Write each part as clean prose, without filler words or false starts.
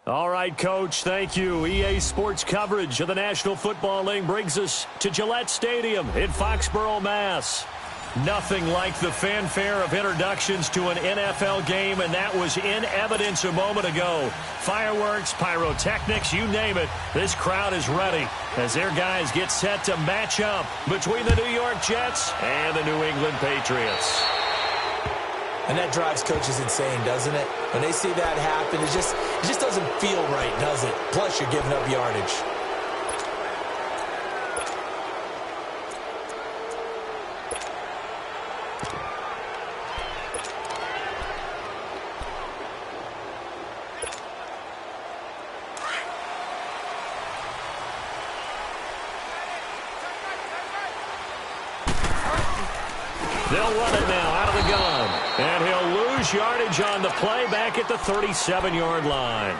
All right, Coach, thank you. EA Sports coverage of the National Football League brings us to Gillette Stadium in Foxborough, Mass. Nothing like the fanfare of introductions to an NFL game, and that was in evidence a moment ago. Fireworks, pyrotechnics, you name it. This crowd is ready as their guys get set to match up between the New York Jets and the New England Patriots. And that drives coaches insane, doesn't it? When they see that happen, it just doesn't feel right, does it? Plus, you're giving up yardage. They'll run it now out of the gun. And he'll lose yardage on the play back at the 37-yard line.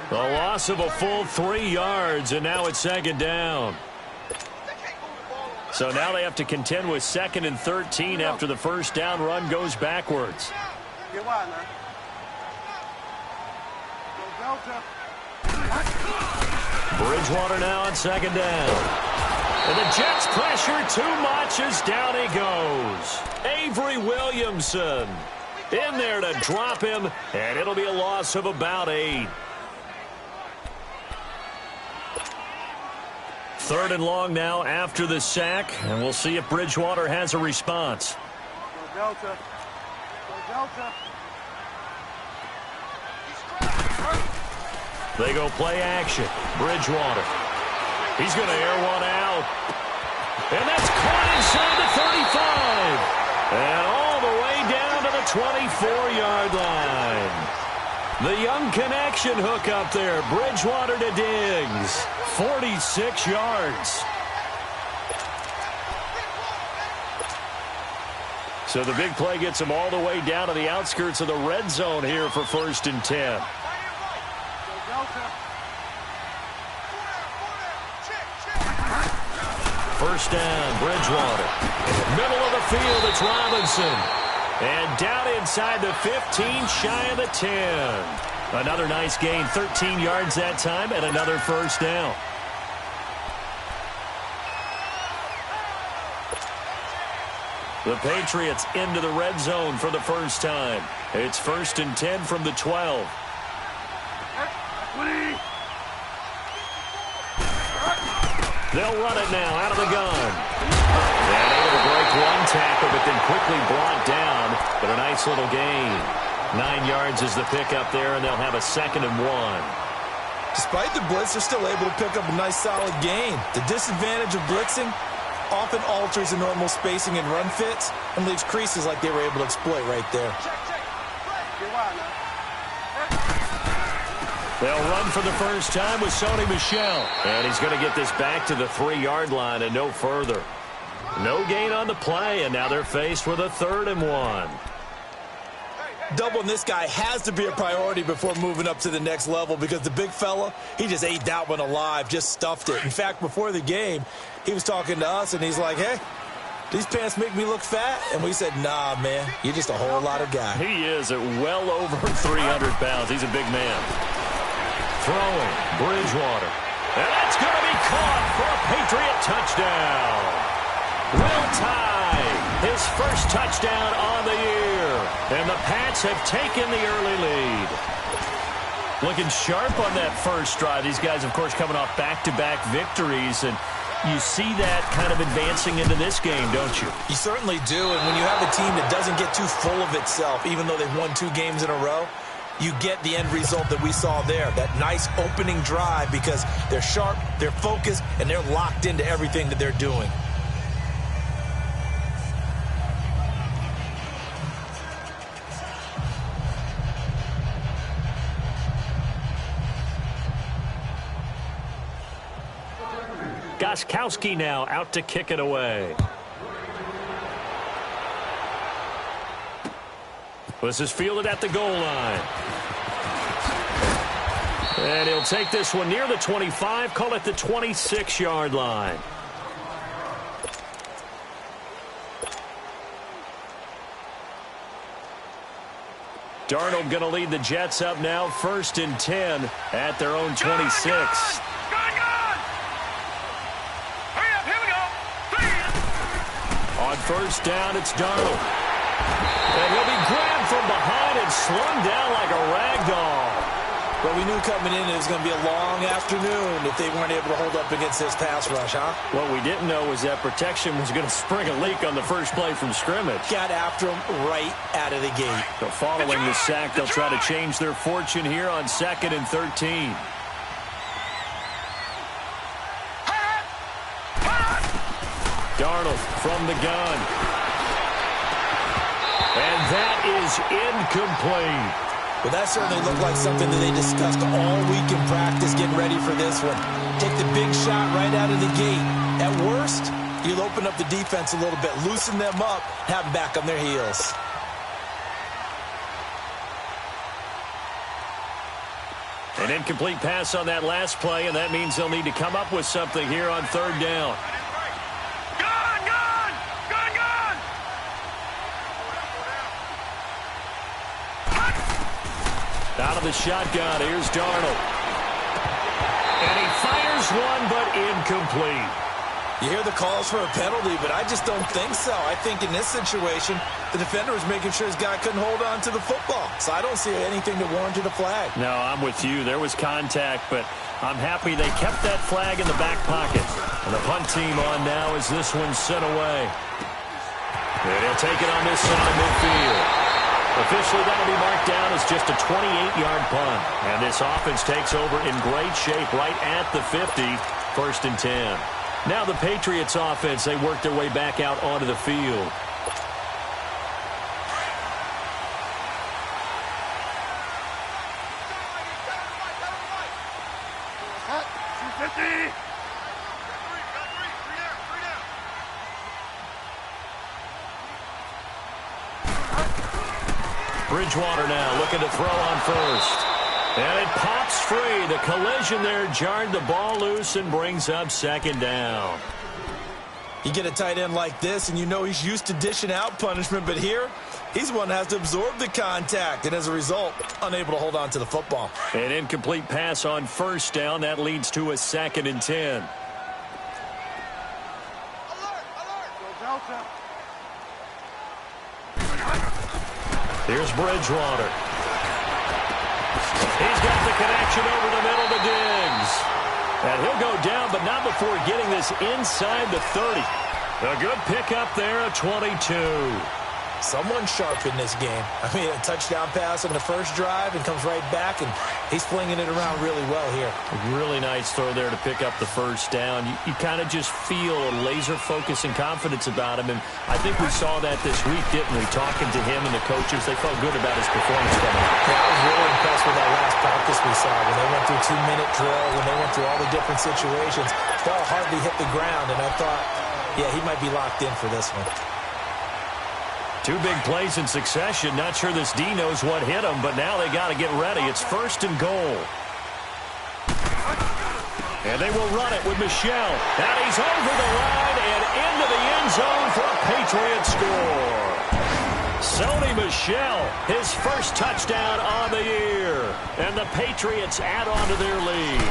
The loss of a full 3 yards, and now it's second down. So now they have to contend with 2nd and 13 after the first down run goes backwards. Bridgewater now on 2nd down. And the Jets pressure too much as down he goes. Avery Williamson in there to drop him, and it'll be a loss of about 8. 3rd and long now after the sack, and we'll see if Bridgewater has a response. Delta. They go play action. Bridgewater. He's going to air one out. And that's caught inside the 35. And all the way down to the 24-yard line. The young connection hook up there. Bridgewater to Diggs. 46 yards. So the big play gets him all the way down to the outskirts of the red zone here for 1st and 10. First down, Bridgewater. Middle of the field, it's Robinson. And down inside the 15, shy of the 10. Another nice gain, 13 yards that time, and another first down. The Patriots into the red zone for the first time. It's 1st and 10 from the 12. They'll run it now out of the gun. And able to break one tackle, but then quickly brought down. But a nice little gain. 9 yards is the pickup there, and they'll have a 2nd and 1. Despite the blitz, they're still able to pick up a nice solid gain. The disadvantage of blitzing often alters the normal spacing and run fits and leaves creases like they were able to exploit right there. They'll run for the first time with Sony Michel. And he's going to get this back to the 3-yard line and no further. No gain on the play, and now they're faced with a 3rd and 1. Doubling this guy has to be a priority before moving up to the next level because the big fella, he just ate that one alive, just stuffed it. In fact, before the game, he was talking to us, and he's like, hey, these pants make me look fat? And we said, nah, man, you're just a whole lot of guy. He is at well over 300 pounds. He's a big man. Throwing, Bridgewater. And that's going to be caught for a Patriot touchdown. Will Tye, his first touchdown on the year. And the Pats have taken the early lead. Looking sharp on that first drive. These guys, of course, coming off back-to-back victories. And you see that kind of advancing into this game, don't you? You certainly do. And when you have a team that doesn't get too full of itself, even though they've won 2 games in a row, you get the end result that we saw there, that nice opening drive because they're sharp, they're focused, and they're locked into everything that they're doing. Gostkowski now out to kick it away. This is fielded at the goal line. And he'll take this one near the 25, call it the 26-yard line. Darnold going to lead the Jets up now, 1st and 10 at their own 26. Hurry up, here we go. On 1st down, it's Darnold. And he'll be grabbed from behind and slung down like a rag doll. But we knew coming in it was going to be a long afternoon if they weren't able to hold up against this pass rush, huh? What we didn't know was that protection was going to spring a leak on the first play from scrimmage. Got after him right out of the gate. So following the sack, they'll try to change their fortune here on 2nd and 13. Darnold from the gun. And that is incomplete. Well, that certainly looked like something that they discussed all week in practice getting ready for this one. Take the big shot right out of the gate. At worst, you'll open up the defense a little bit, loosen them up, have them back on their heels. An incomplete pass on that last play, and that means they'll need to come up with something here on 3rd down. Out of the shotgun, here's Darnold. And he fires one, but incomplete. You hear the calls for a penalty, but I just don't think so. I think in this situation, the defender was making sure his guy couldn't hold on to the football. So I don't see anything that warranted a flag. No, I'm with you. There was contact, but I'm happy they kept that flag in the back pocket. And the punt team on now as this one's sent away. And he'll take it on this side of midfield. Officially, that'll be marked down as just a 28-yard punt. And this offense takes over in great shape right at the 50, 1st and 10. Now the Patriots offense, they work their way back out onto the field. Bridgewater now looking to throw on 1st. And it pops free. The collision there jarred the ball loose and brings up 2nd down. You get a tight end like this, and you know he's used to dishing out punishment, but here, he's the one that has to absorb the contact, and as a result, unable to hold on to the football. An incomplete pass on 1st down. That leads to a 2nd and 10. Here's Bridgewater. He's got the connection over the middle to Diggs. And he'll go down, but not before getting this inside the 30. A good pickup there, a 22. Someone sharp in this game. I mean, a touchdown pass on the first drive and comes right back, and he's flinging it around really well here. A really nice throw there to pick up the 1st down. You kind of just feel a laser focus and confidence about him, and I think we saw that this week, didn't we? Talking to him and the coaches, they felt good about his performance coming out. Yeah, I was really impressed with that last practice we saw when they went through 2-minute drill, when they went through all the different situations. Ball hardly hit the ground, and I thought, yeah, he might be locked in for this one. 2 big plays in succession. Not sure this D knows what hit him, but now they got to get ready. It's 1st and goal. And they will run it with Michel. And he's over the line and into the end zone for a Patriot score. Sony Michel, his first touchdown on the year. And the Patriots add on to their lead.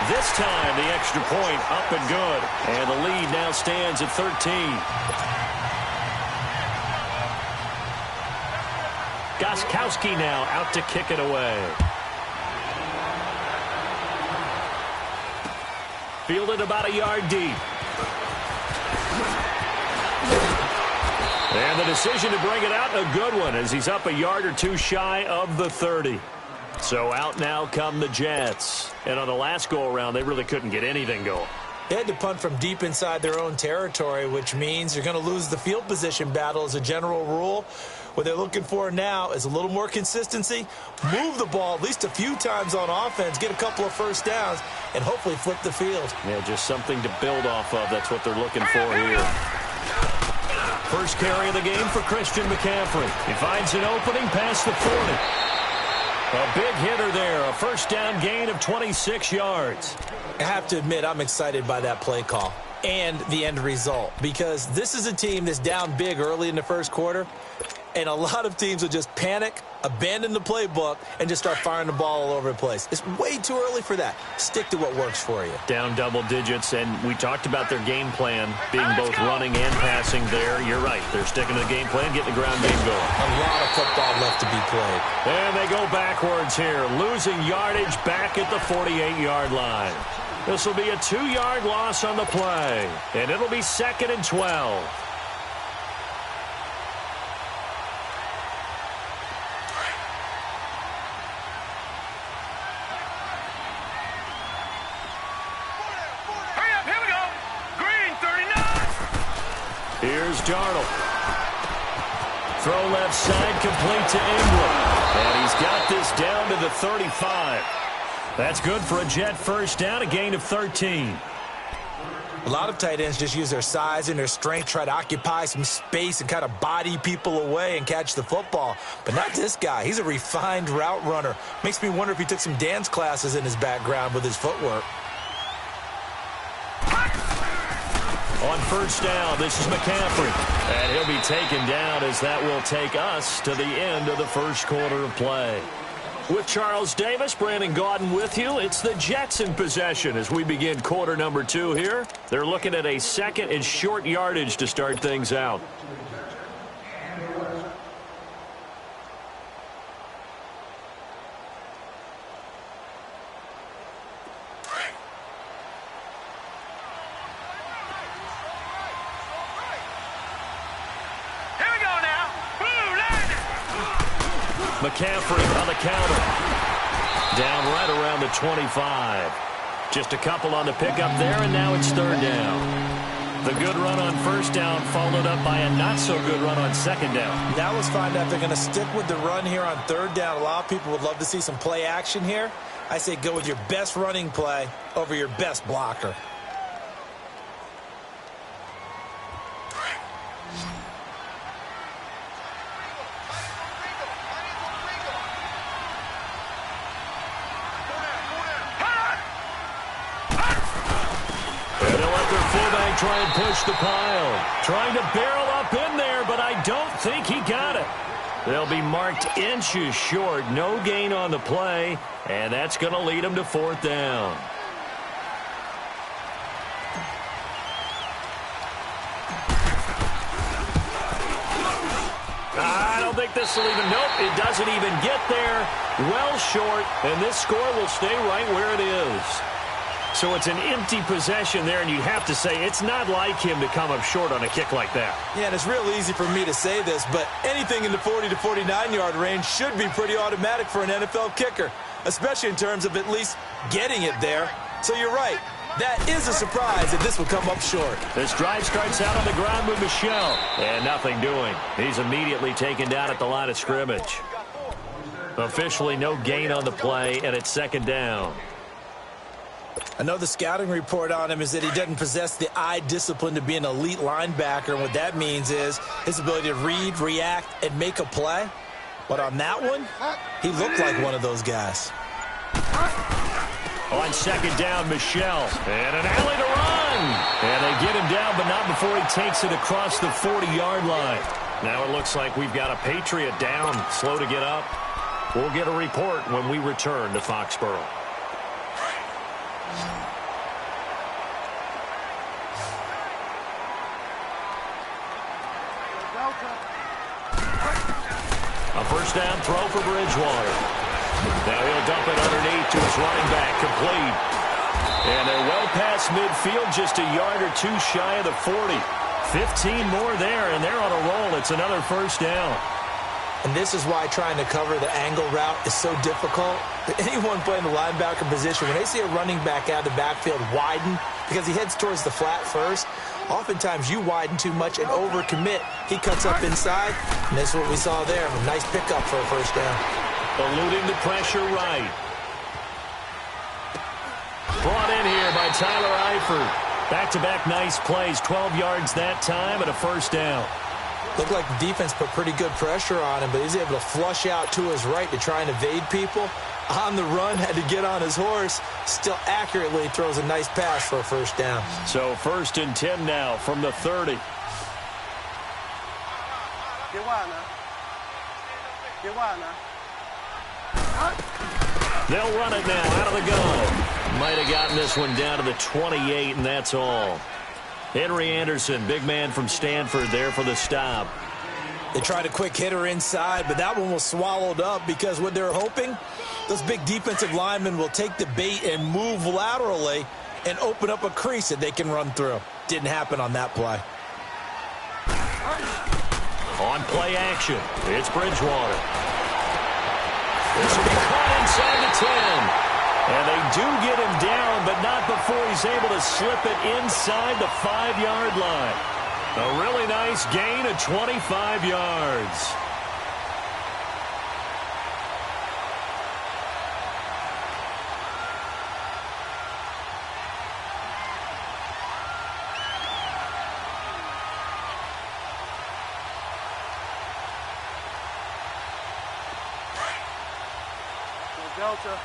This time, the extra point up and good. And the lead now stands at 13. Gostkowski now out to kick it away. Fielded about a yard deep. And the decision to bring it out, a good one, as he's up a yard or two shy of the 30. So out now come the Jets. And on the last go-around, they really couldn't get anything going. They had to punt from deep inside their own territory, which means you're going to lose the field position battle as a general rule. What they're looking for now is a little more consistency, move the ball at least a few times on offense, get a couple of 1st downs, and hopefully flip the field. Yeah, just something to build off of. That's what they're looking for here. First carry of the game for Christian McCaffrey. He finds an opening past the 40. A big hitter there, a 1st down gain of 26 yards. I have to admit, I'm excited by that play call and the end result, because this is a team that's down big early in the 1st quarter, And a lot of teams will just panic, abandon the playbook, and just start firing the ball all over the place. It's way too early for that. Stick to what works for you. Down double digits, and we talked about their game plan being both running and passing there. You're right. They're sticking to the game plan, getting the ground game going. A lot of football left to be played. And they go backwards here, losing yardage back at the 48-yard line. This will be a 2-yard loss on the play, and it'll be 2nd and 12. Here's Darnold. Throw left side, complete to Ingram. And he's got this down to the 35. That's good for a Jet first down, a gain of 13. A lot of tight ends just use their size and their strength, try to occupy some space and kind of body people away and catch the football. But not this guy. He's a refined route runner. Makes me wonder if he took some dance classes in his background with his footwork. On first down, this is McCaffrey. And he'll be taken down as that will take us to the end of the first quarter of play. With Charles Davis, Brandon Gaudin with you. It's the Jets in possession as we begin quarter number 2 here. They're looking at a 2nd and short yardage to start things out. McCaffrey on the counter. Down right around the 25. Just a couple on the pickup there, and now it's 3rd down. The good run on first down followed up by a not-so-good run on 2nd down. Now let's find out if they're going to stick with the run here on 3rd down. A lot of people would love to see some play action here. I say go with your best running play over your best blocker. Try and push the pile. Trying to barrel up in there, but I don't think he got it. They'll be marked inches short. No gain on the play, and that's going to lead them to 4th down. I don't think this will even, nope, it doesn't even get there. Well short, and this score will stay right where it is. So it's an empty possession there, and you have to say it's not like him to come up short on a kick like that. Yeah, and it's real easy for me to say this, but anything in the 40 to 49-yard range should be pretty automatic for an NFL kicker, especially in terms of at least getting it there. So you're right. That is a surprise if this will come up short. This drive starts out on the ground with Michel, and nothing doing. He's immediately taken down at the line of scrimmage. Officially no gain on the play, and it's 2nd down. I know the scouting report on him is that he doesn't possess the eye discipline to be an elite linebacker, and what that means is his ability to read, react, and make a play. But on that one, he looked like one of those guys. On 2nd down, Michel. And an alley to run. And they get him down, but not before he takes it across the 40-yard line. Now it looks like we've got a Patriot down, slow to get up. We'll get a report when we return to Foxborough. A first down throw for Bridgewater. Now he'll dump it underneath to his running back, complete. And they're well past midfield, just a yard or two shy of the 40. 15 more there, and they're on a roll. It's another first down. And this is why trying to cover the angle route is so difficult. Anyone playing the linebacker position, when they see a running back out of the backfield widen, because he heads towards the flat first, oftentimes you widen too much and overcommit. He cuts up inside, and that's what we saw there. A nice pickup for a first down. Eluding the pressure right. Brought in here by Tyler Eifert. Back-to-back nice plays, 12 yards that time and a first down. Looked like the defense put pretty good pressure on him, but he's able to flush out to his right to try and evade people. On the run, had to get on his horse. Still accurately throws a nice pass for a first down. So 1st and 10 now from the 30. They'll run it now out of the gun. Might have gotten this one down to the 28, and that's all. Henry Anderson, big man from Stanford, there for the stop. They tried a quick hitter inside, but that one was swallowed up because what they're hoping, those big defensive linemen will take the bait and move laterally and open up a crease that they can run through. Didn't happen on that play. On play action, it's Bridgewater. This will be caught inside the 10. And they do get him down, but not before he's able to slip it inside the 5-yard line. A really nice gain of 25 yards. Delta.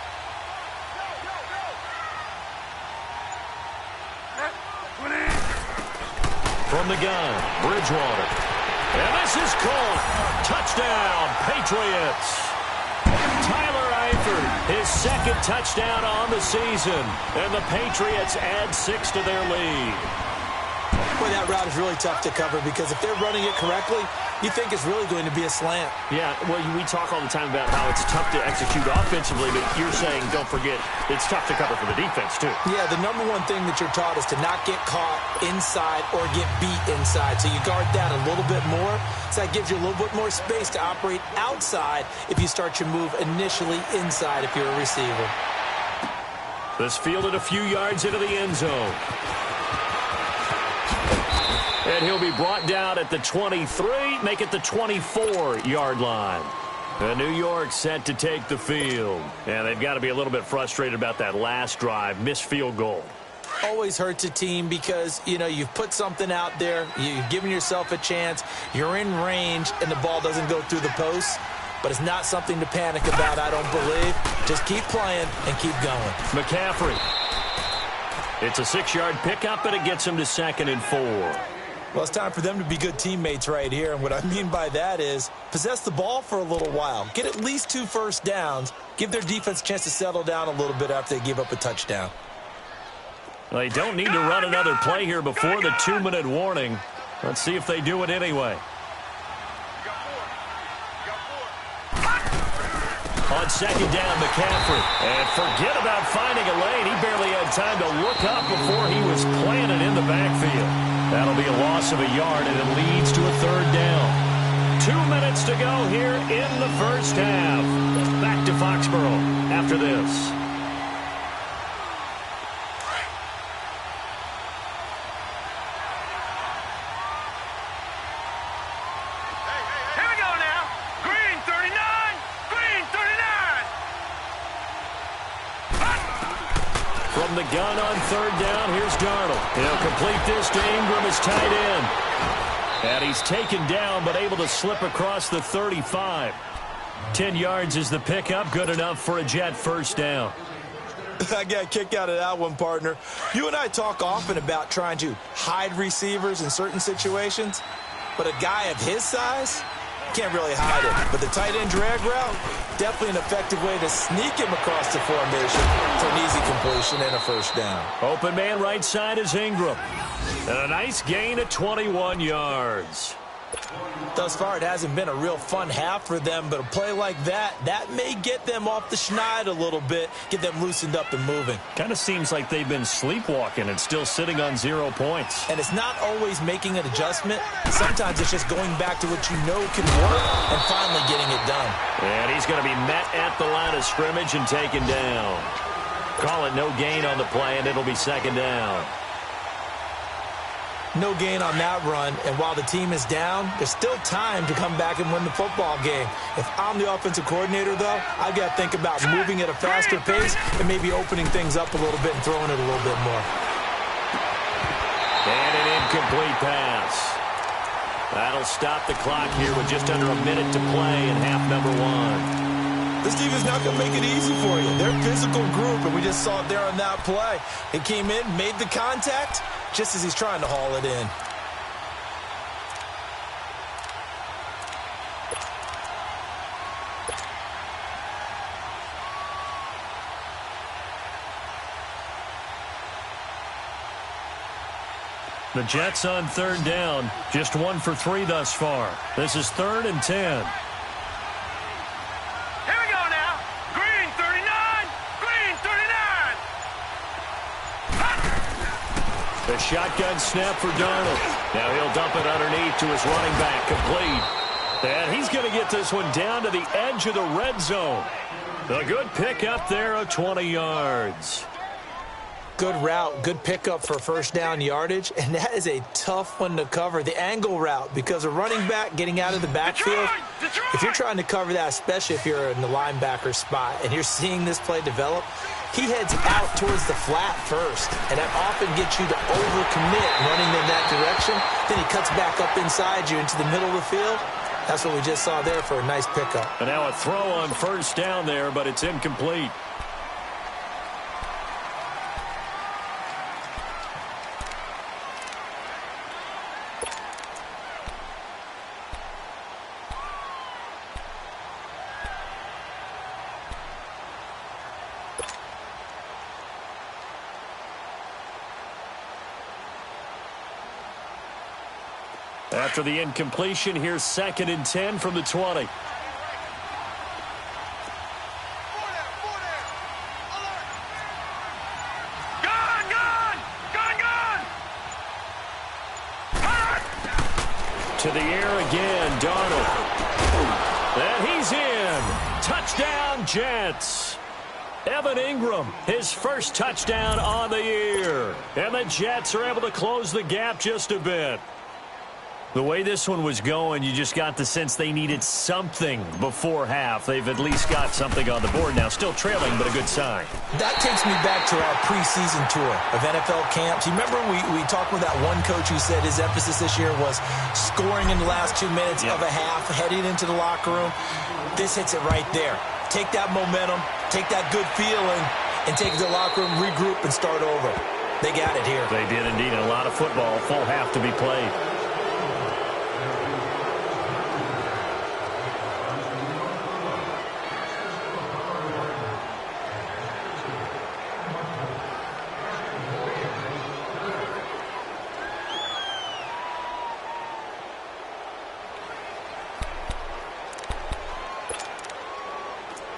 From the gun, Bridgewater. And this is caught. Touchdown, Patriots. Tyler Eifert, his second touchdown on the season. And the Patriots add 6 to their lead. Boy, that route is really tough to cover because if they're running it correctly, you think it's really going to be a slant. Yeah, well, we talk all the time about how it's tough to execute offensively, but you're saying, don't forget, it's tough to cover for the defense, too. Yeah, the number one thing that you're taught is to not get caught inside or get beat inside. So you guard that a little bit more. So that gives you a little bit more space to operate outside if you start your move initially inside if you're a receiver. This fielded a few yards into the end zone. And he'll be brought down at the 23, make it the 24-yard line. New York set to take the field. And they've got to be a little bit frustrated about that last drive, missed field goal. Always hurts a team because, you know, you've put something out there, you've given yourself a chance, you're in range, and the ball doesn't go through the post. But it's not something to panic about, I don't believe. Just keep playing and keep going. McCaffrey. It's a 6-yard pickup, and it gets him to 2nd and 4. Well, it's time for them to be good teammates right here. And what I mean by that is possess the ball for a little while. Get at least 2 first downs. Give their defense a chance to settle down a little bit after they give up a touchdown. Well, they don't need to run another play here before the 2-minute warning. Let's see if they do it anyway. On 2nd down, McCaffrey. And forget about finding a lane. He barely had time to look up before he was planted in the backfield. That'll be a loss of a yard, and it leads to a 3rd down. 2 minutes to go here in the first half. Back to Foxborough after this. Here we go now. Green 39. Green 39. From the gun on 3rd down, here's Darnold. He'll complete this to Ingram as tight end. And he's taken down, but able to slip across the 35. 10 yards is the pickup, good enough for a Jet first down. I got a kick out of that one, partner. You and I talk often about trying to hide receivers in certain situations, but a guy of his size can't really hide it. But the tight end drag route, definitely an effective way to sneak him across the formation for an easy completion and a first down. Open man right side is Ingram. And a nice gain of 21 yards. Thus far, it hasn't been a real fun half for them, but a play like that may get them off the schneid a little bit, get them loosened up and moving. Kind of seems like they've been sleepwalking and still sitting on 0 points. And it's not always making an adjustment. Sometimes it's just going back to what you know can work and finally getting it done. And he's going to be met at the line of scrimmage and taken down. Call it no gain on the play, and it'll be 2nd down. No gain on that run, and while the team is down, there's still time to come back and win the football game. If I'm the offensive coordinator, though, I've got to think about moving at a faster pace and maybe opening things up a little bit and throwing it a little bit more. And an incomplete pass. That'll stop the clock here with just under a minute to play in half number 1. This team is not going to make it easy for you. They're a physical group, and we just saw it there on that play. He came in, made the contact, just as he's trying to haul it in. The Jets on third down, just 1 for 3 thus far. This is 3rd and 10. Here we go now. Green 39. Green 39. The shotgun snap for Darnold. Now he'll dump it underneath to his running back, complete. And he's going to get this one down to the edge of the red zone. A good pickup there of 20 yards. Good route, good pickup for first down yardage, and that is a tough one to cover. The angle route, because a running back getting out of the backfield, if you're trying to cover that, especially if you're in the linebacker spot, and you're seeing this play develop, he heads out towards the flat first, and that often gets you to overcommit running in that direction. Then he cuts back up inside you into the middle of the field. That's what we just saw there for a nice pickup. And now a throw on first down there, but it's incomplete. After the incompletion, here's 2nd and 10 from the 20. To the air again, Darnold. And he's in. Touchdown, Jets. Evan Ingram, his first touchdown on the year. And the Jets are able to close the gap just a bit. The way this one was going, you just got the sense they needed something before half. They've at least got something on the board now. Still trailing, but a good sign. That takes me back to our preseason tour of NFL camps. You remember we talked with that one coach who said his emphasis this year was scoring in the last 2 minutes of a half, heading into the locker room. This hits it right there. Take that momentum, take that good feeling, and take it to the locker room, regroup, and start over. They got it here. They did indeed. A lot of football, full half to be played.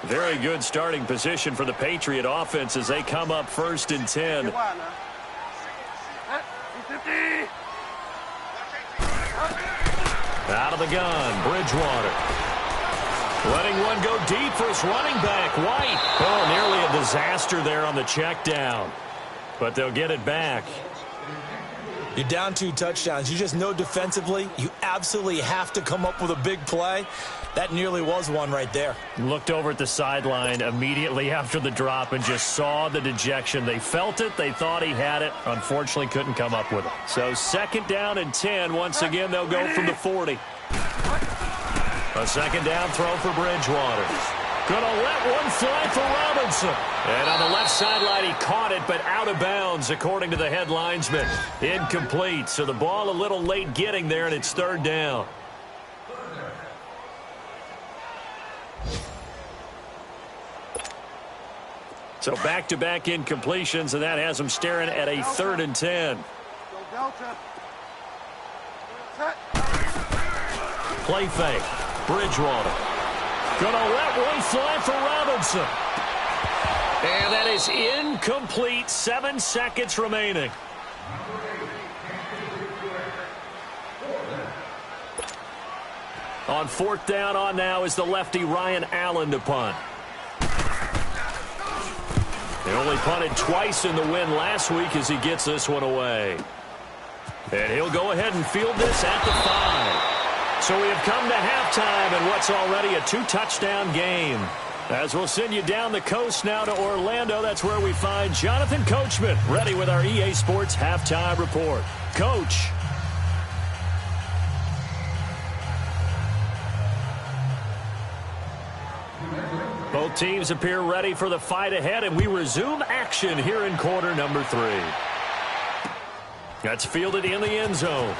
Very good starting position for the Patriot offense as they come up 1st and 10. Out of the gun, Bridgewater. Letting one go deep for his running back, White. Oh, nearly a disaster there on the check down. But they'll get it back. You're down 2 touchdowns. You just know defensively you absolutely have to come up with a big play. That nearly was one right there. Looked over at the sideline immediately after the drop and just saw the dejection. They felt it. They thought he had it. Unfortunately, couldn't come up with it. So 2nd down and 10. Once again, they'll go from the 40. A 2nd down throw for Bridgewater. Gonna let one fly for Robinson. And on the left sideline, he caught it, but out of bounds, according to the head linesman. Incomplete. So the ball a little late getting there, and it's 3rd down. So back-to-back incompletions, and that has them staring at a 3rd and 10. Play fake. Bridgewater. Gonna let one fly for Robinson. And that is incomplete. 7 seconds remaining. On 4th down on now is the lefty Ryan Allen to punt. They only punted twice in the win last week as he gets this one away. And he'll go ahead and field this at the 5. So we have come to halftime in what's already a 2-touchdown game. As we'll send you down the coast now to Orlando, that's where we find Jonathan Coachman ready with our EA Sports Halftime Report. Coach. Both teams appear ready for the fight ahead, and we resume action here in quarter number 3. That's fielded in the end zone.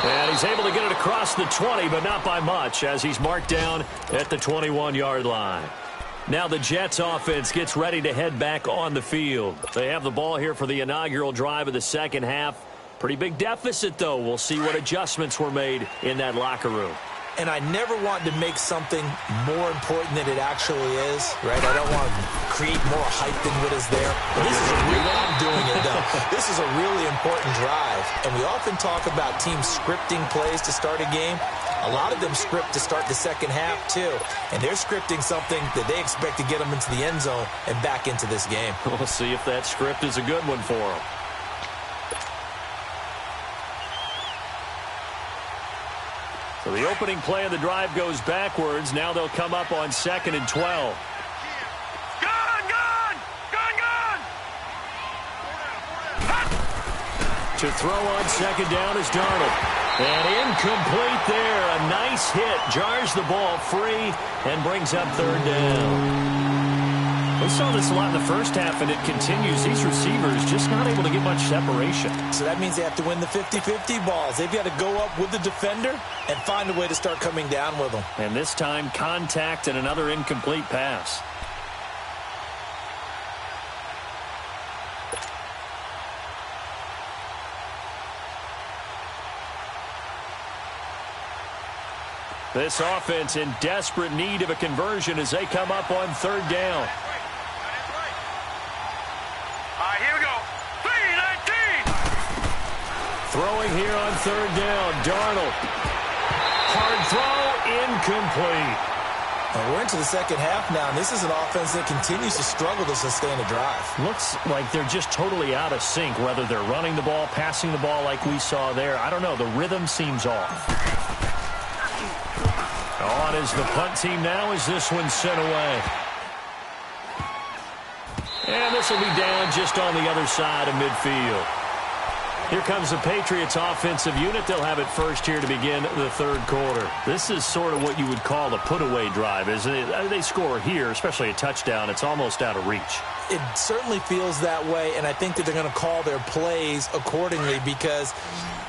And he's able to get it across the 20, but not by much, as he's marked down at the 21-yard line. Now the Jets offense gets ready to head back on the field. They have the ball here for the inaugural drive of the second half. Pretty big deficit, though. We'll see what adjustments were made in that locker room. And I never want to make something more important than it actually is, right? I don't want to create more hype than what is there. I'm doing it, though. This is a really important drive. And we often talk about teams scripting plays to start a game. A lot of them script to start the second half, too. And they're scripting something that they expect to get them into the end zone and back into this game. We'll see if that script is a good one for them. So the opening play of the drive goes backwards. Now they'll come up on 2nd and 12. Gun! To throw on 2nd down is Darnold. And incomplete there. A nice hit. Jars the ball free and brings up 3rd down. We saw this a lot in the first half, and it continues. These receivers just not able to get much separation. So that means they have to win the 50-50 balls. They've got to go up with the defender and find a way to start coming down with them. And this time, contact and another incomplete pass. This offense in desperate need of a conversion as they come up on 3rd down. Here we go. 3-19. Throwing here on 3rd down. Darnold. Hard throw. Incomplete. And we're into the second half now, and this is an offense that continues to struggle to sustain a drive. Looks like they're just totally out of sync, whether they're running the ball, passing the ball like we saw there. I don't know. The rhythm seems off. On is the punt team now as this one's sent away. And this will be down just on the other side of midfield. Here comes the Patriots offensive unit. They'll have it first here to begin the 3rd quarter. This is sort of what you would call a put-away drive, isn't it? They score here, especially a touchdown. It's almost out of reach. It certainly feels that way, and I think that they're going to call their plays accordingly because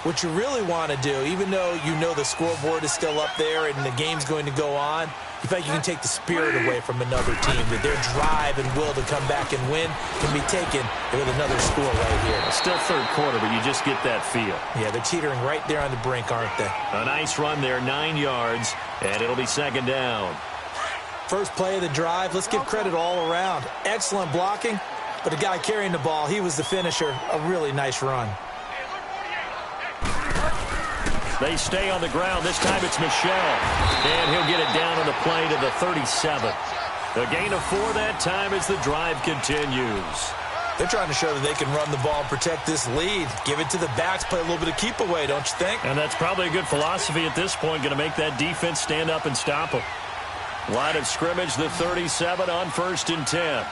what you really want to do, even though you know the scoreboard is still up there and the game's going to go on, you feel like you can take the spirit away from another team, that their drive and will to come back and win can be taken with another score right here. It's still 3rd quarter, but you just get that feel. Yeah, they're teetering right there on the brink, aren't they? A nice run there, 9 yards, and it'll be 2nd down. First play of the drive, let's give credit all around. Excellent blocking, but the guy carrying the ball, he was the finisher. A really nice run. They stay on the ground. This time it's Michel. And he'll get it down on the play to the 37. The gain of 4 that time as the drive continues. They're trying to show that they can run the ball, protect this lead. Give it to the backs, play a little bit of keep away, don't you think? And that's probably a good philosophy at this point. Going to make that defense stand up and stop them. Line of scrimmage, the 37 on 1st and 10.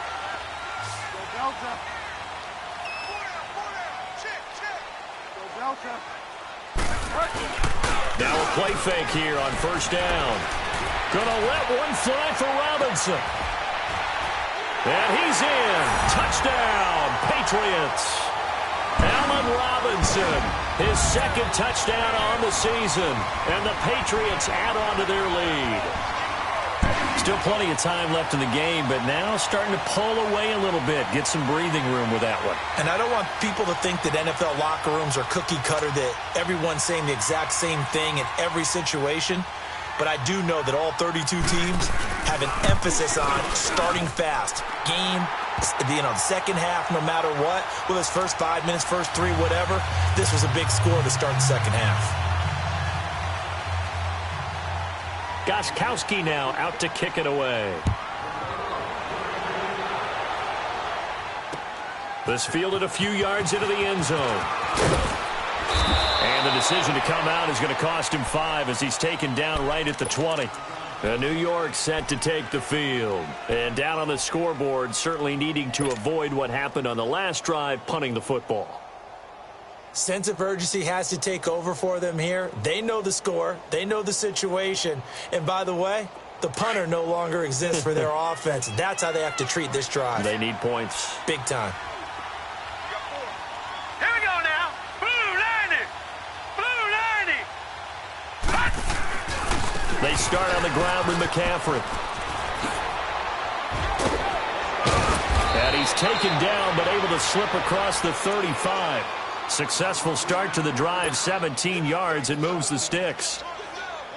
Now a play fake here on 1st down. Gonna let one fly for Robinson. And he's in. Touchdown, Patriots. Allen Robinson, his 2nd touchdown on the season. And the Patriots add on to their lead. Still plenty of time left in the game, but now starting to pull away a little bit. Get some breathing room with that one. And I don't want people to think that NFL locker rooms are cookie cutter, that everyone's saying the exact same thing in every situation. But I do know that all 32 teams have an emphasis on starting fast. Game, the second half, no matter what. Whether it's first 5 minutes, first 3, whatever. This was a big score to start the second half. Gostkowski now out to kick it away. This fielded a few yards into the end zone. And the decision to come out is going to cost him 5 as he's taken down right at the 20. New York set to take the field. And down on the scoreboard, certainly needing to avoid what happened on the last drive, punting the football. Sense of urgency has to take over for them here. They know the score. They know the situation. And by the way, the punter no longer exists for their offense. That's how they have to treat this drive. They need points. Big time. Here we go now. Blue 90. Blue 90. They start on the ground with McCaffrey. And he's taken down, but able to slip across the 35. Successful start to the drive, 17 yards, and moves the sticks.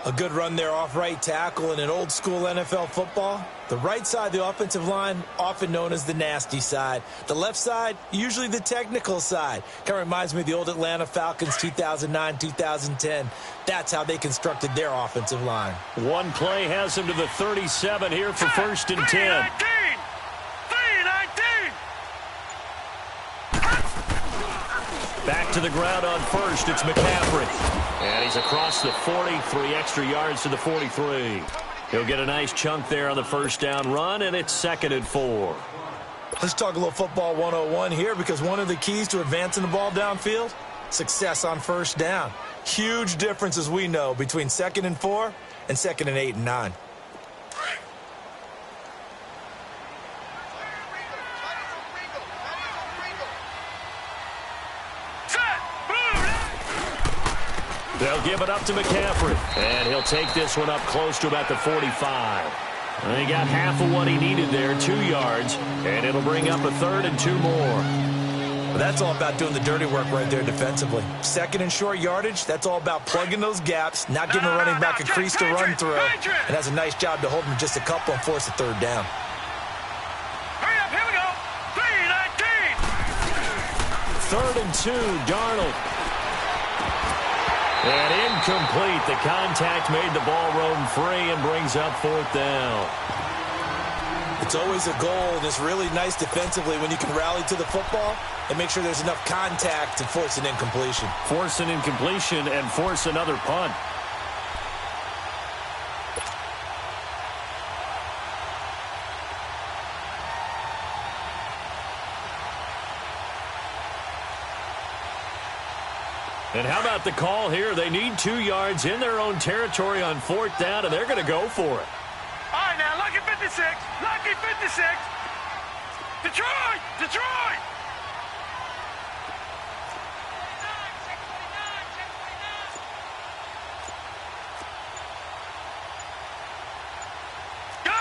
A good run there off right tackle in an old-school NFL football. The right side of the offensive line, often known as the nasty side. The left side, usually the technical side. Kind of reminds me of the old Atlanta Falcons 2009, 2010. That's how they constructed their offensive line. One play has him to the 37 here for 1st and 10. 3-19! Back to the ground on 1st. It's McCaffrey. And he's across the 40, 3 extra yards to the 43. He'll get a nice chunk there on the 1st down run, and it's 2nd and 4. Let's talk a little football 101 here, because one of the keys to advancing the ball downfield, success on 1st down. Huge difference, as we know, between 2nd and 4 and 2nd and 8 and 9. They'll give it up to McCaffrey. And he'll take this one up close to about the 45. And he got half of what he needed there, 2 yards. And it'll bring up a 3rd and 2 more. Well, that's all about doing the dirty work right there defensively. 2nd and short yardage, that's all about plugging those gaps, not giving a running back a crease to run through. And that's a nice job to hold him just a couple and force a 3rd down. Hurry up, here we go. 3-19. 3rd and 2, Darnold. And incomplete. The contact made the ball roam free and brings up 4th down. It's always a goal, and it's really nice defensively when you can rally to the football and make sure there's enough contact to force an incompletion. Force an incompletion and force another punt. And how about the call here? They need 2 yards in their own territory on 4th down, and they're going to go for it. All right, now, lucky 56. Lucky 56. Detroit! Detroit! Gun!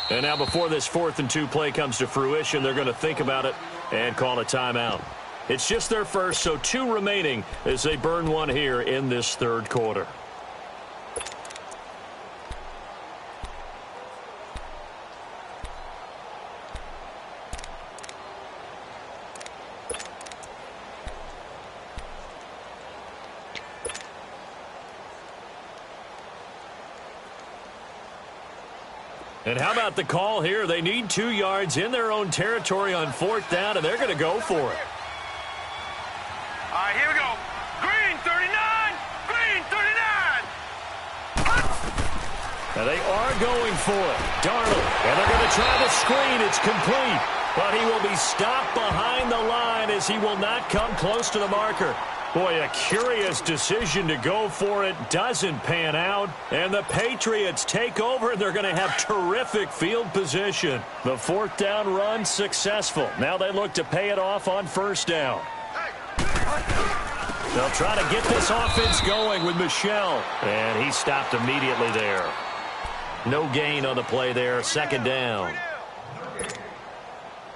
And now before this 4th and 2 play comes to fruition, they're going to think about it and call a timeout. It's just their first, so 2 remaining as they burn one here in this 3rd quarter. And how about the call here? They need 2 yards in their own territory on 4th down, and they're going to go for it. All right, here we go. Green 39. Green 39. Now they are going for it. Darnold. And they're going to try the screen. It's complete. But he will be stopped behind the line as he will not come close to the marker. Boy, a curious decision to go for it. Doesn't pan out. And the Patriots take over, and they're going to have terrific field position. The 4th down run successful. Now they look to pay it off on 1st down. They'll try to get this offense going with Michel. And he stopped immediately there. No gain on the play there. 2nd down.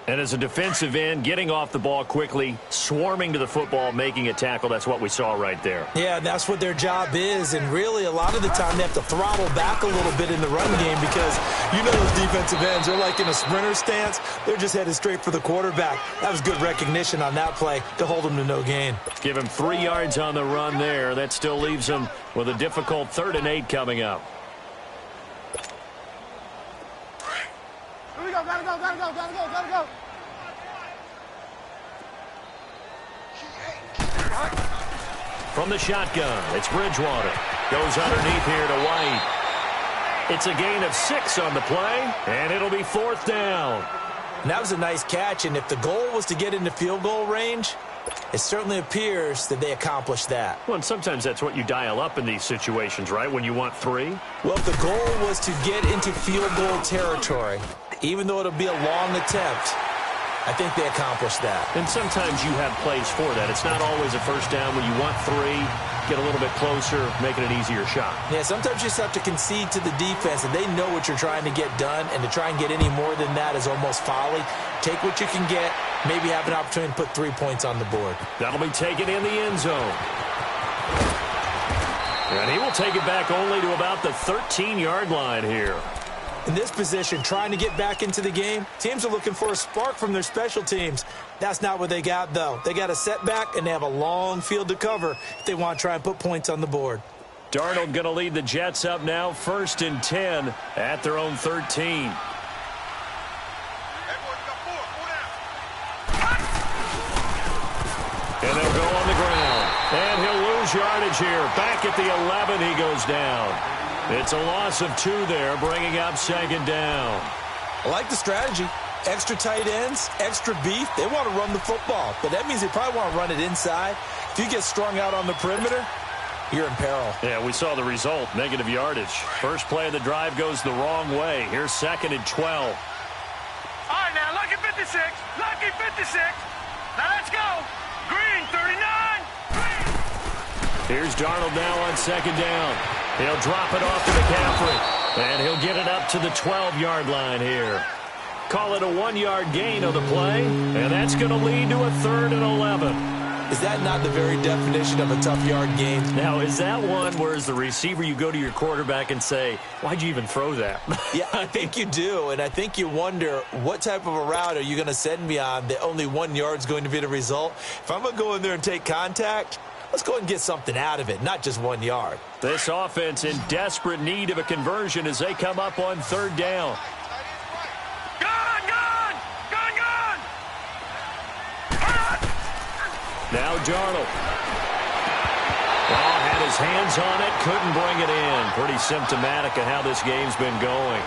And as a defensive end, getting off the ball quickly, swarming to the football, making a tackle, that's what we saw right there. Yeah, that's what their job is, and really a lot of the time they have to throttle back a little bit in the run game because you know those defensive ends, they're like in a sprinter stance. They're just headed straight for the quarterback. That was good recognition on that play to hold him to no gain. Give him 3 yards on the run there. That still leaves him with a difficult 3rd and 8 coming up. Here we go, gotta go. From the shotgun, it's Bridgewater. Goes underneath here to White. It's a gain of 6 on the play, and it'll be 4th down. And that was a nice catch, and if the goal was to get into field goal range, it certainly appears that they accomplished that. Well, and sometimes that's what you dial up in these situations, right, when you want 3? Well, if the goal was to get into field goal territory, even though it'll be a long attempt, I think they accomplished that. And sometimes you have plays for that. It's not always a first down when you want 3, get a little bit closer, making an easier shot. Yeah, sometimes you just have to concede to the defense, and they know what you're trying to get done, and to try and get any more than that is almost folly. Take what you can get, maybe have an opportunity to put 3 points on the board. That'll be taken in the end zone. And he will take it back only to about the 13-yard line here. In this position, trying to get back into the game, teams are looking for a spark from their special teams. That's not what they got, though. They got a setback, and they have a long field to cover if they want to try and put points on the board. Darnold going to lead the Jets up now, 1st and 10 at their own 13. And they'll go on the ground. And he'll lose yardage here. Back at the 11, he goes down. It's a loss of 2 there, bringing up 2nd down. I like the strategy. Extra tight ends, extra beef. They want to run the football, but that means they probably want to run it inside. If you get strung out on the perimeter, you're in peril. Yeah, we saw the result, negative yardage. First play of the drive goes the wrong way. Here's 2nd and 12. All right, now, lucky 56. Lucky 56. Now, let's go. Green, 39. Green. Here's Darnold now on 2nd down. He'll drop it off to McCaffrey, and he'll get it up to the 12-yard line here. Call it a 1-yard gain on the play, and that's going to lead to a 3rd and 11. Is that not the very definition of a tough yard gain? Now, is that one where as the receiver you go to your quarterback and say, why'd you even throw that? Yeah, I think you do, and I think you wonder what type of a route are you going to send me on that only 1 yard's going to be the result? If I'm going to go in there and take contact, let's go and get something out of it, not just 1 yard. This offense in desperate need of a conversion as they come up on 3rd down. Now Darnold. Oh, had his hands on it, couldn't bring it in. Pretty symptomatic of how this game's been going.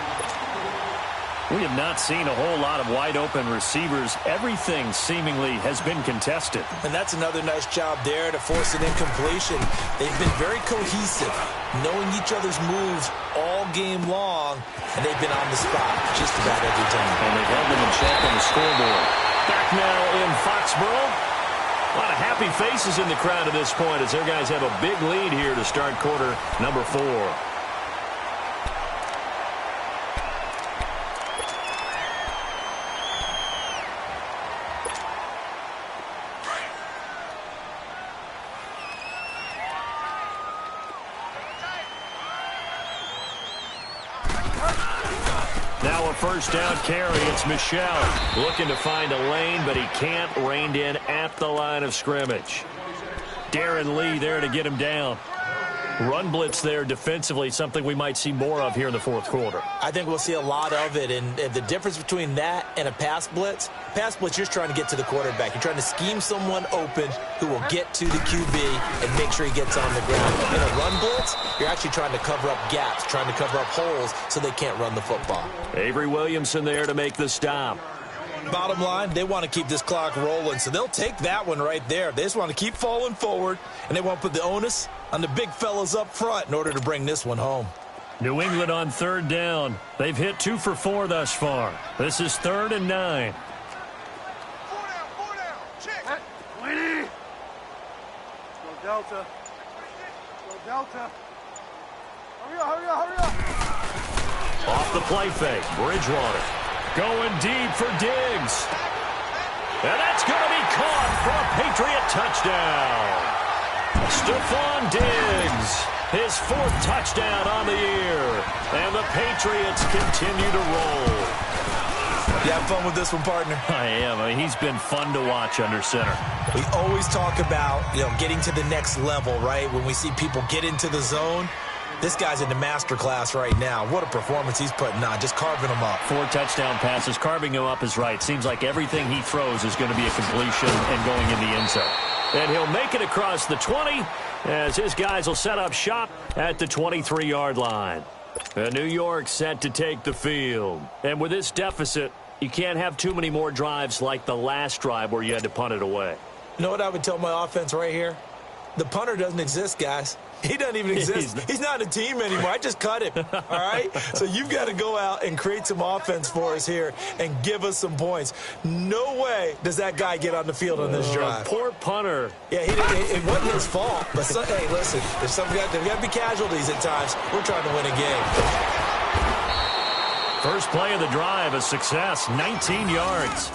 We have not seen a whole lot of wide-open receivers. Everything seemingly has been contested. And that's another nice job there to force an incompletion. They've been very cohesive, knowing each other's moves all game long, and they've been on the spot just about every time. And they've held them in check on the scoreboard. Back now in Foxborough. A lot of happy faces in the crowd at this point as their guys have a big lead here to start quarter number 4. Now a first down carry. It's Michel looking to find a lane, but he can't. Reined in at the line of scrimmage. Darren Lee there to get him down. Run blitz there defensively, something we might see more of here in the 4th quarter. I think we'll see a lot of it, and the difference between that and a pass blitz, you're just trying to get to the quarterback. You're trying to scheme someone open who will get to the QB and make sure he gets on the ground. In a run blitz, you're actually trying to cover up gaps, trying to cover up holes so they can't run the football. Avery Williamson there to make the stop. Bottom line, they want to keep this clock rolling, so they'll take that one right there. They just want to keep falling forward, and they want to put the onus on the big fellas up front in order to bring this one home. New England on 3rd down. They've hit 2 for 4 thus far. This is 3rd and 9. 4 down. Check. 20. Go Delta. Go Delta. Hurry up. Off the play fake, Bridgewater. Going deep for Diggs. And that's going to be caught for a Patriot touchdown. Stephon Diggs, his 4th touchdown on the year. And the Patriots continue to roll. You having fun with this one, partner? I am. I mean, he's been fun to watch under center. We always talk about, getting to the next level, right? When we see people get into the zone. This guy's in the master class right now. What a performance he's putting on, just carving them up. 4 touchdown passes. Carving him up is right. Seems like everything he throws is going to be a completion and going in the end zone. And he'll make it across the 20 as his guys will set up shop at the 23-yard line. And New York set to take the field. And with this deficit, you can't have too many more drives like the last drive where you had to punt it away. You know what I would tell my offense right here? The punter doesn't exist, guys. He doesn't even exist. He's not a team anymore. I just cut him, all right? So you've got to go out and create some offense for us here and give us some points. No way does that guy get on the field on this drive. Poor punter. Yeah, it wasn't his fault. But, hey, listen, there's got to be casualties at times. We're trying to win a game. First play of the drive, a success, 19 yards.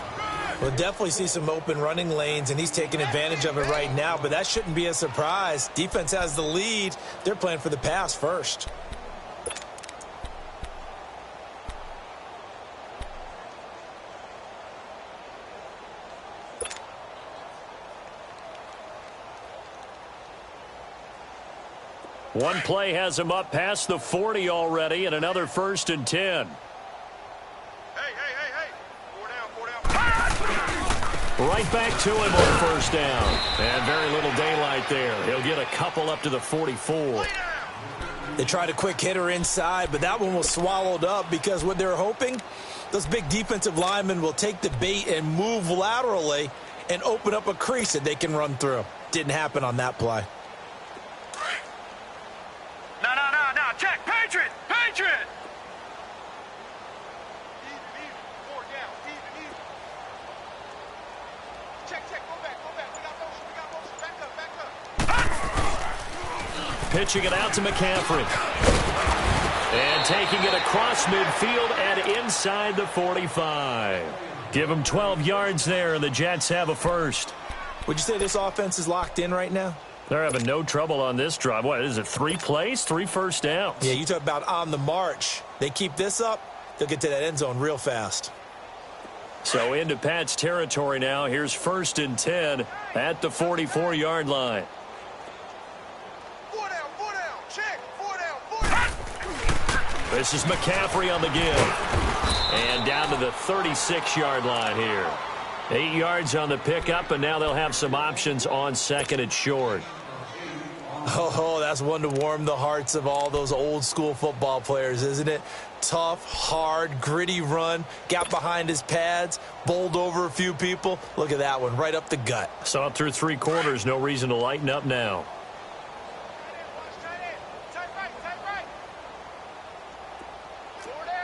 We'll definitely see some open running lanes, and he's taking advantage of it right now, but that shouldn't be a surprise. Defense has the lead. They're playing for the pass first. One play has him up past the 40 already, and another 1st and 10. Right back to him on 1st down. And very little daylight there. He'll get a couple up to the 44. They tried a quick hitter inside, but that one was swallowed up because what they're hoping, those big defensive linemen will take the bait and move laterally and open up a crease that they can run through. Didn't happen on that play. No. Check. Patriot. Pitching it out to McCaffrey. And taking it across midfield and inside the 45. Give him 12 yards there, and the Jets have a first. Would you say this offense is locked in right now? They're having no trouble on this drive. What is it, 3 plays, 3 first downs? Yeah, you talk about on the march. They keep this up, they'll get to that end zone real fast. So into Pat's territory now. Here's 1st and 10 at the 44-yard line. This is McCaffrey on the give. And down to the 36-yard line here. 8 yards on the pickup, and now they'll have some options on 2nd and short. Oh, that's one to warm the hearts of all those old-school football players, isn't it? Tough, hard, gritty run. Got behind his pads, bowled over a few people. Look at that one, right up the gut. Saw it through 3 quarters. No reason to lighten up now.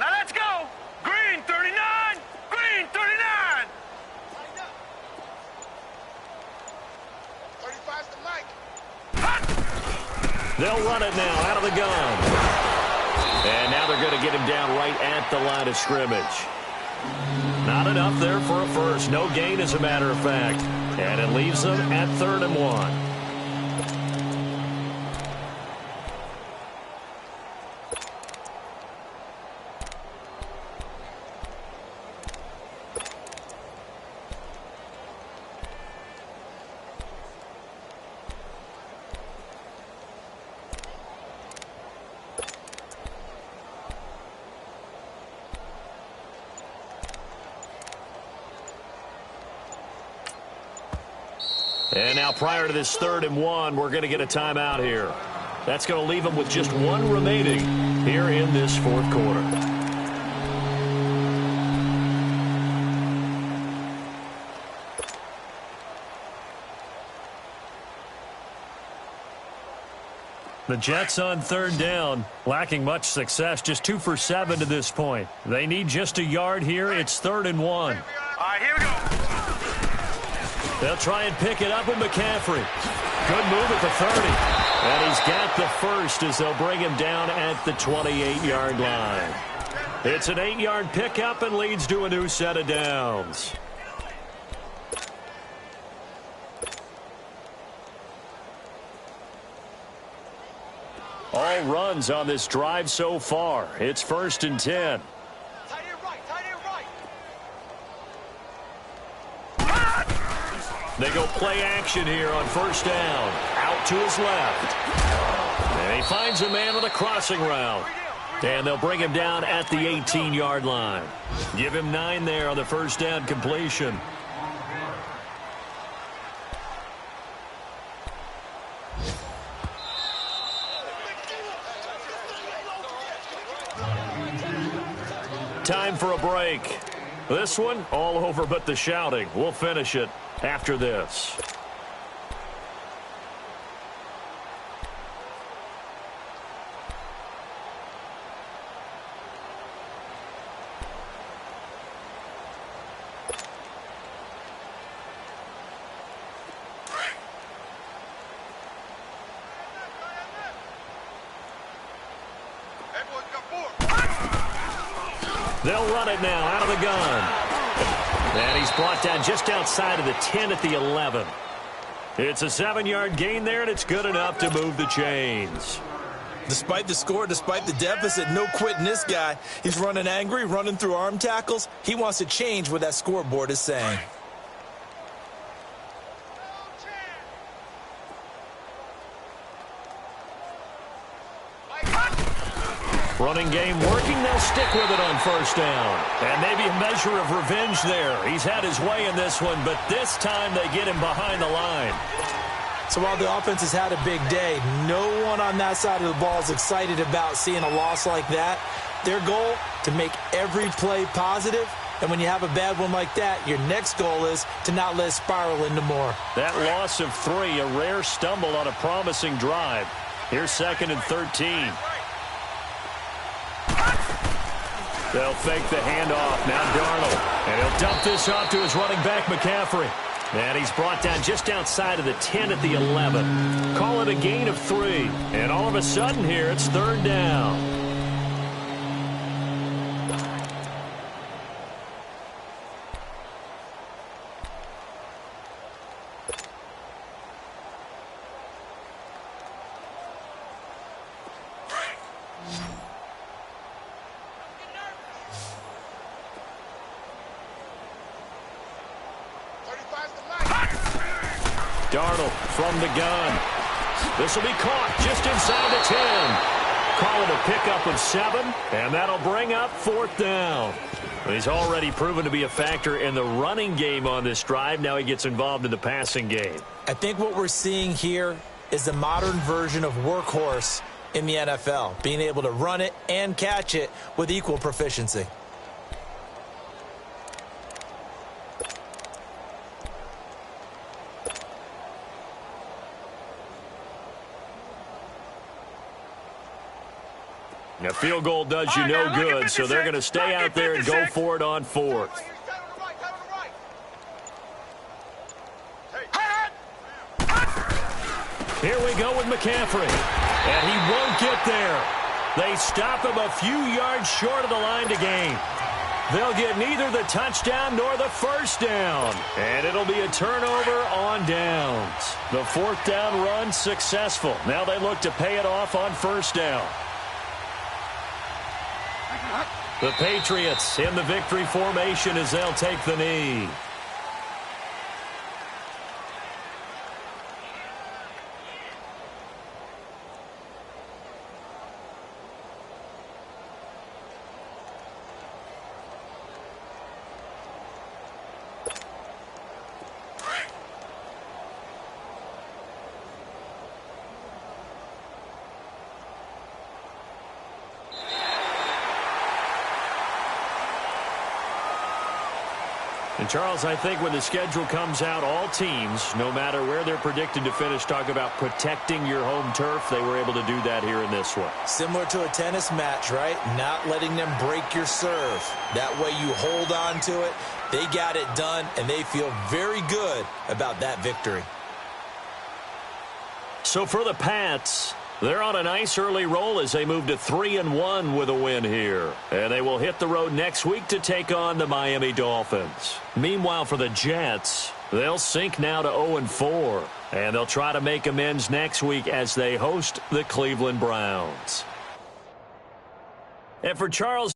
Now let's go. Green 39. Green 39. 35's the mic. They'll run it now out of the gun. And now they're going to get him down right at the line of scrimmage. Not enough there for a first. No gain, as a matter of fact. And it leaves them at 3rd and 1. And now prior to this 3rd and 1, we're going to get a timeout here. That's going to leave them with just 1 remaining here in this 4th quarter. The Jets on 3rd down, lacking much success, just 2 for 7 to this point. They need just a yard here. It's 3rd and 1. All right, here we go. They'll try and pick it up with McCaffrey. Good move at the 30. And he's got the first as they'll bring him down at the 28-yard line. It's an 8-yard pickup and leads to a new set of downs. All runs on this drive so far. It's 1st and 10. They go play action here on 1st down. Out to his left. And he finds a man on the crossing route. And they'll bring him down at the 18-yard line. Give him 9 there on the 1st down completion. Time for a break. This one, all over but the shouting. We'll finish it after this. They'll run it now out of the gun. And he's brought down just outside of the 10 at the 11. It's a 7-yard gain there, and it's good enough to move the chains. Despite the score, despite the deficit, no quitting this guy. He's running angry, running through arm tackles. He wants to change what that scoreboard is saying. Running game working. They'll stick with it on first down. And maybe a measure of revenge there. He's had his way in this one, but this time they get him behind the line. So while the offense has had a big day, no one on that side of the ball is excited about seeing a loss like that. Their goal, to make every play positive. And when you have a bad one like that, your next goal is to not let it spiral into more. That loss of 3, a rare stumble on a promising drive. Here's 2nd and 13. They'll fake the handoff. Now Darnold. And he'll dump this off to his running back, McCaffrey. And he's brought down just outside of the 10 at the 11. Call it a gain of 3. And all of a sudden here, it's 3rd down. Darnold from the gun. This will be caught just inside the 10. Call it a pickup of 7, and that'll bring up 4th down. He's already proven to be a factor in the running game on this drive. Now he gets involved in the passing game. I think what we're seeing here is the modern version of workhorse in the NFL, being able to run it and catch it with equal proficiency. A field goal does you no good, so they're going to stay out there and go for it on 4th. Here we go with McCaffrey. And he won't get there. They stop him a few yards short of the line to gain. They'll get neither the touchdown nor the first down. And it'll be a turnover on downs. The 4th down run successful. Now they look to pay it off on first down. The Patriots in the victory formation as they'll take the knee. And, Charles, I think when the schedule comes out, all teams, no matter where they're predicted to finish, talk about protecting your home turf. They were able to do that here in this one. Similar to a tennis match, right? Not letting them break your serve. That way you hold on to it. They got it done, and they feel very good about that victory. So for the Pats, they're on a nice early roll as they move to 3-1 with a win here. And they will hit the road next week to take on the Miami Dolphins. Meanwhile, for the Jets, they'll sink now to 0-4. And they'll try to make amends next week as they host the Cleveland Browns. And for Charles